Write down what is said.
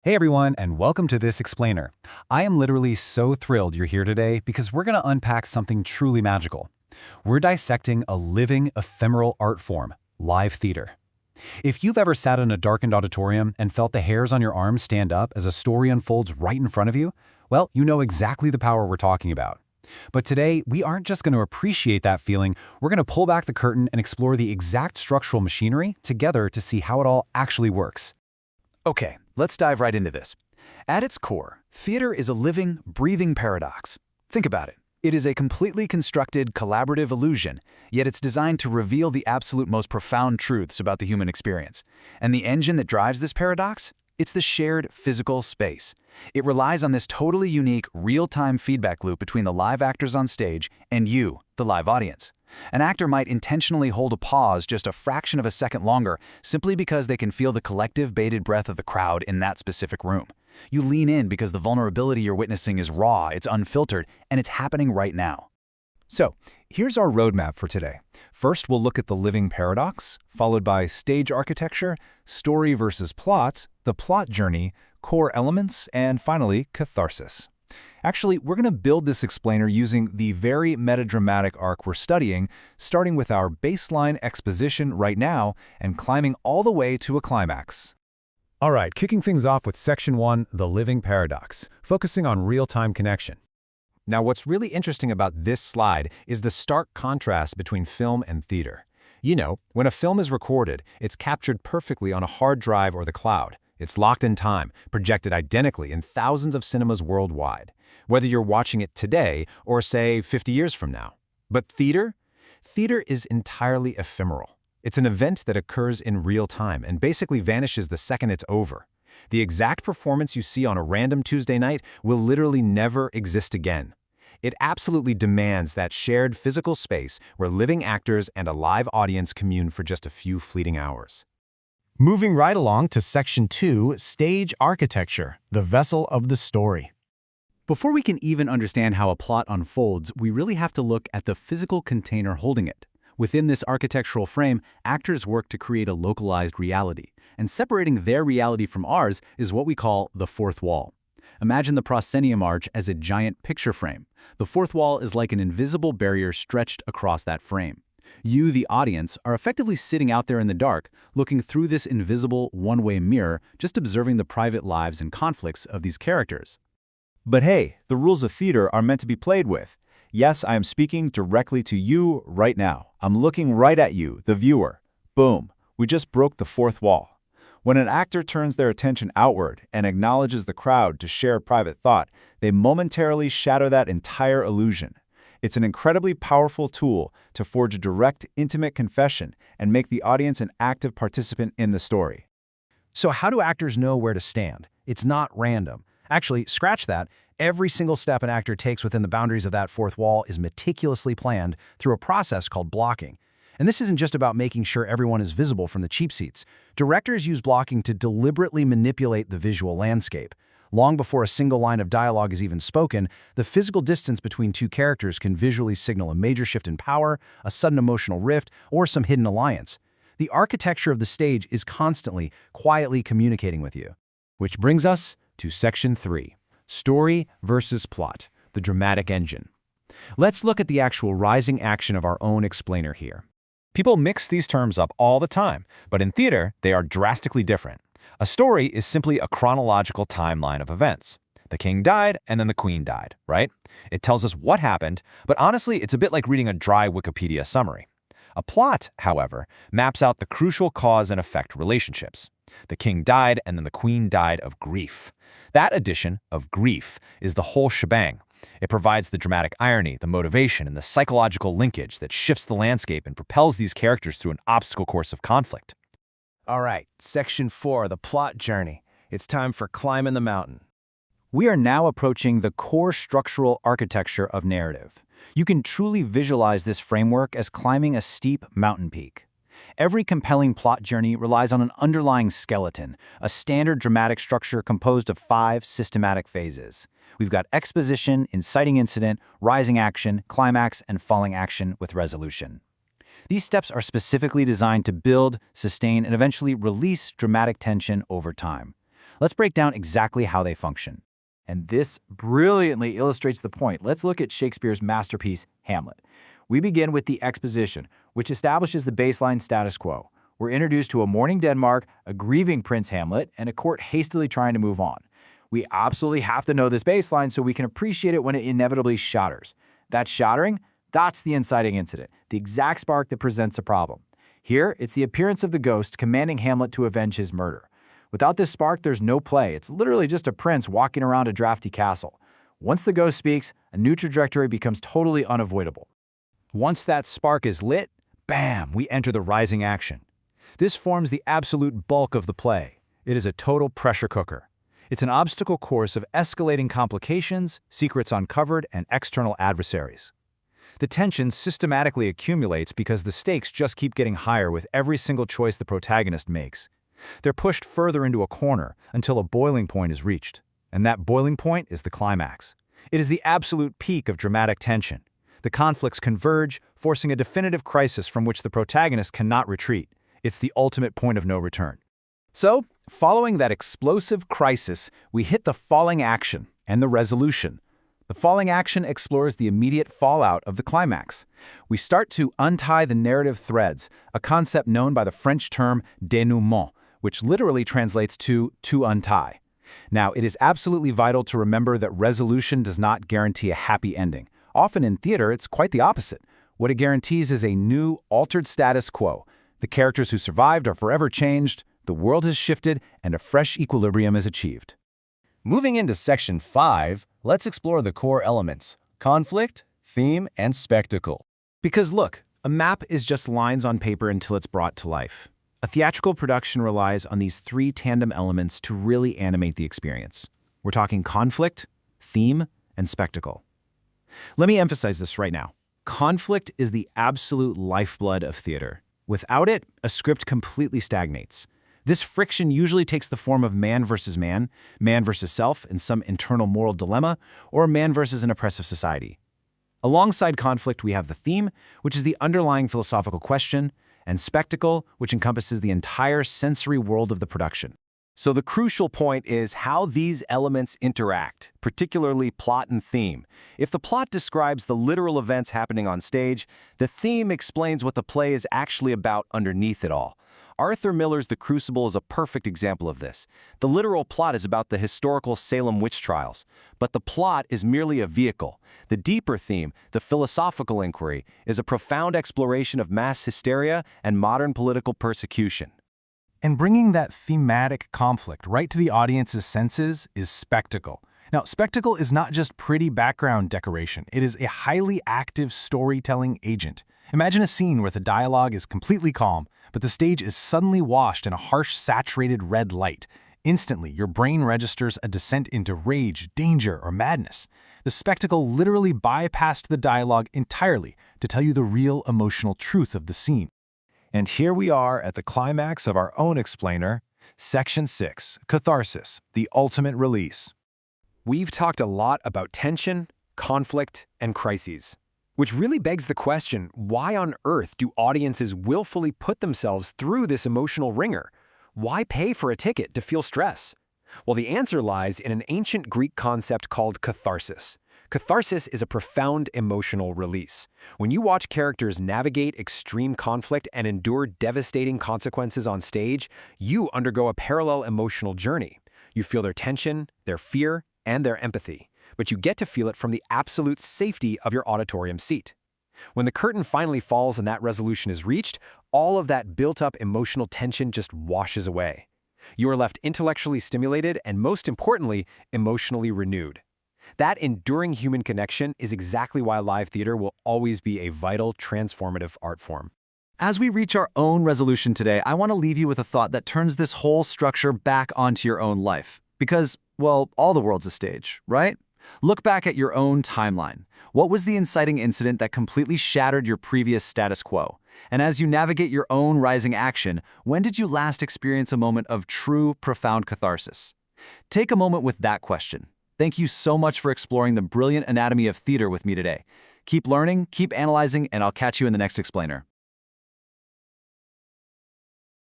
Hey everyone, and welcome to This Explainer. I am literally so thrilled you're here today because we're going to unpack something truly magical. We're dissecting a living, ephemeral art form, live theater. If you've ever sat in a darkened auditorium and felt the hairs on your arms stand up as a story unfolds right in front of you, well, you know exactly the power we're talking about. But today, we aren't just going to appreciate that feeling, we're going to pull back the curtain and explore the exact structural machinery together to see how it all actually works. Okay, let's dive right into this. At its core, theater is a living, breathing paradox. Think about it. It is a completely constructed, collaborative illusion, yet it's designed to reveal the absolute most profound truths about the human experience. And the engine that drives this paradox? It's the shared physical space. It relies on this totally unique, real-time feedback loop between the live actors on stage and you, the live audience. An actor might intentionally hold a pause just a fraction of a second longer simply because they can feel the collective bated breath of the crowd in that specific room. You lean in because the vulnerability you're witnessing is raw, it's unfiltered, and it's happening right now. So, here's our roadmap for today. First, we'll look at the living paradox, followed by stage architecture, story versus plot, the plot journey, core elements, and finally, catharsis. Actually, we're going to build this explainer using the very metadramatic arc we're studying, starting with our baseline exposition right now and climbing all the way to a climax. All right, kicking things off with Section 1, the living paradox, focusing on real-time connection. Now, what's really interesting about this slide is the stark contrast between film and theater. You know, when a film is recorded, it's captured perfectly on a hard drive or the cloud. It's locked in time, projected identically in thousands of cinemas worldwide, whether you're watching it today or, say, 50 years from now. But theater? Theater is entirely ephemeral. It's an event that occurs in real time and basically vanishes the second it's over. The exact performance you see on a random Tuesday night will literally never exist again. It absolutely demands that shared physical space where living actors and a live audience commune for just a few fleeting hours. Moving right along to Section 2, Stage Architecture, the vessel of the story. Before we can even understand how a plot unfolds, we really have to look at the physical container holding it. Within this architectural frame, actors work to create a localized reality, and separating their reality from ours is what we call the fourth wall. Imagine the proscenium arch as a giant picture frame. The fourth wall is like an invisible barrier stretched across that frame. You, the audience, are effectively sitting out there in the dark, looking through this invisible one-way mirror, just observing the private lives and conflicts of these characters. But hey, the rules of theater are meant to be played with. Yes, I am speaking directly to you right now. I'm looking right at you, the viewer. Boom, we just broke the fourth wall. When an actor turns their attention outward and acknowledges the crowd to share private thought, they momentarily shatter that entire illusion. It's an incredibly powerful tool to forge a direct, intimate confession and make the audience an active participant in the story. So how do actors know where to stand? It's not random. Actually, scratch that. Every single step an actor takes within the boundaries of that fourth wall is meticulously planned through a process called blocking. And this isn't just about making sure everyone is visible from the cheap seats. Directors use blocking to deliberately manipulate the visual landscape. Long before a single line of dialogue is even spoken, the physical distance between two characters can visually signal a major shift in power, a sudden emotional rift, or some hidden alliance. The architecture of the stage is constantly, quietly communicating with you. Which brings us to Section 3, story versus plot, the dramatic engine. Let's look at the actual rising action of our own explainer here. People mix these terms up all the time, but in theater, they are drastically different. A story is simply a chronological timeline of events. The king died, and then the queen died, right? It tells us what happened, but honestly, it's a bit like reading a dry Wikipedia summary. A plot, however, maps out the crucial cause and effect relationships. The king died, and then the queen died of grief. That addition of grief is the whole shebang. It provides the dramatic irony, the motivation, and the psychological linkage that shifts the landscape and propels these characters through an obstacle course of conflict. All right, Section 4, the plot journey. It's time for climbing the mountain. We are now approaching the core structural architecture of narrative. You can truly visualize this framework as climbing a steep mountain peak. Every compelling plot journey relies on an underlying skeleton, a standard dramatic structure composed of 5 systematic phases. We've got exposition, inciting incident, rising action, climax, and falling action with resolution. These steps are specifically designed to build, sustain, and eventually release dramatic tension over time. Let's break down exactly how they function. And this brilliantly illustrates the point. Let's look at Shakespeare's masterpiece, Hamlet. We begin with the exposition, which establishes the baseline status quo. We're introduced to a mourning Denmark, a grieving Prince Hamlet, and a court hastily trying to move on. We absolutely have to know this baseline so we can appreciate it when it inevitably shatters. That shattering, that's the inciting incident, the exact spark that presents a problem. Here, it's the appearance of the ghost commanding Hamlet to avenge his murder. Without this spark, there's no play. It's literally just a prince walking around a drafty castle. Once the ghost speaks, a new trajectory becomes totally unavoidable. Once that spark is lit, bam, we enter the rising action. This forms the absolute bulk of the play. It is a total pressure cooker. It's an obstacle course of escalating complications, secrets uncovered, and external adversaries. The tension systematically accumulates because the stakes just keep getting higher with every single choice the protagonist makes. They're pushed further into a corner until a boiling point is reached. And that boiling point is the climax. It is the absolute peak of dramatic tension. The conflicts converge, forcing a definitive crisis from which the protagonist cannot retreat. It's the ultimate point of no return. So, following that explosive crisis, we hit the falling action and the resolution. The falling action explores the immediate fallout of the climax. We start to untie the narrative threads, a concept known by the French term dénouement, which literally translates to untie. Now, it is absolutely vital to remember that resolution does not guarantee a happy ending. Often in theater, it's quite the opposite. What it guarantees is a new, altered status quo. The characters who survived are forever changed, the world has shifted, and a fresh equilibrium is achieved. Moving into Section 5, let's explore the core elements: conflict, theme, and spectacle. Because look, a map is just lines on paper until it's brought to life. A theatrical production relies on these three tandem elements to really animate the experience. We're talking conflict, theme, and spectacle. Let me emphasize this right now. Conflict is the absolute lifeblood of theater. Without it, a script completely stagnates. This friction usually takes the form of man versus self in some internal moral dilemma, or man versus an oppressive society. Alongside conflict, we have the theme, which is the underlying philosophical question, and spectacle, which encompasses the entire sensory world of the production. So the crucial point is how these elements interact, particularly plot and theme. If the plot describes the literal events happening on stage, the theme explains what the play is actually about underneath it all. Arthur Miller's The Crucible is a perfect example of this. The literal plot is about the historical Salem witch trials, but the plot is merely a vehicle. The deeper theme, the philosophical inquiry, is a profound exploration of mass hysteria and modern political persecution. And bringing that thematic conflict right to the audience's senses is spectacle. Now, spectacle is not just pretty background decoration. It is a highly active storytelling agent. Imagine a scene where the dialogue is completely calm, but the stage is suddenly washed in a harsh, saturated red light. Instantly, your brain registers a descent into rage, danger, or madness. The spectacle literally bypassed the dialogue entirely to tell you the real emotional truth of the scene. And here we are at the climax of our own explainer, Section 6, Catharsis, the ultimate release. We've talked a lot about tension, conflict, and crises, which really begs the question, why on earth do audiences willfully put themselves through this emotional wringer? Why pay for a ticket to feel stress? Well, the answer lies in an ancient Greek concept called catharsis. Catharsis is a profound emotional release. When you watch characters navigate extreme conflict and endure devastating consequences on stage, you undergo a parallel emotional journey. You feel their tension, their fear, and their empathy, but you get to feel it from the absolute safety of your auditorium seat. When the curtain finally falls and that resolution is reached, all of that built-up emotional tension just washes away. You are left intellectually stimulated and, most importantly, emotionally renewed. That enduring human connection is exactly why live theater will always be a vital, transformative art form. As we reach our own resolution today, I want to leave you with a thought that turns this whole structure back onto your own life. Because, well, all the world's a stage, right? Look back at your own timeline. What was the inciting incident that completely shattered your previous status quo? And as you navigate your own rising action, when did you last experience a moment of true, profound catharsis? Take a moment with that question. Thank you so much for exploring the brilliant anatomy of theater with me today. Keep learning, keep analyzing, and I'll catch you in the next explainer.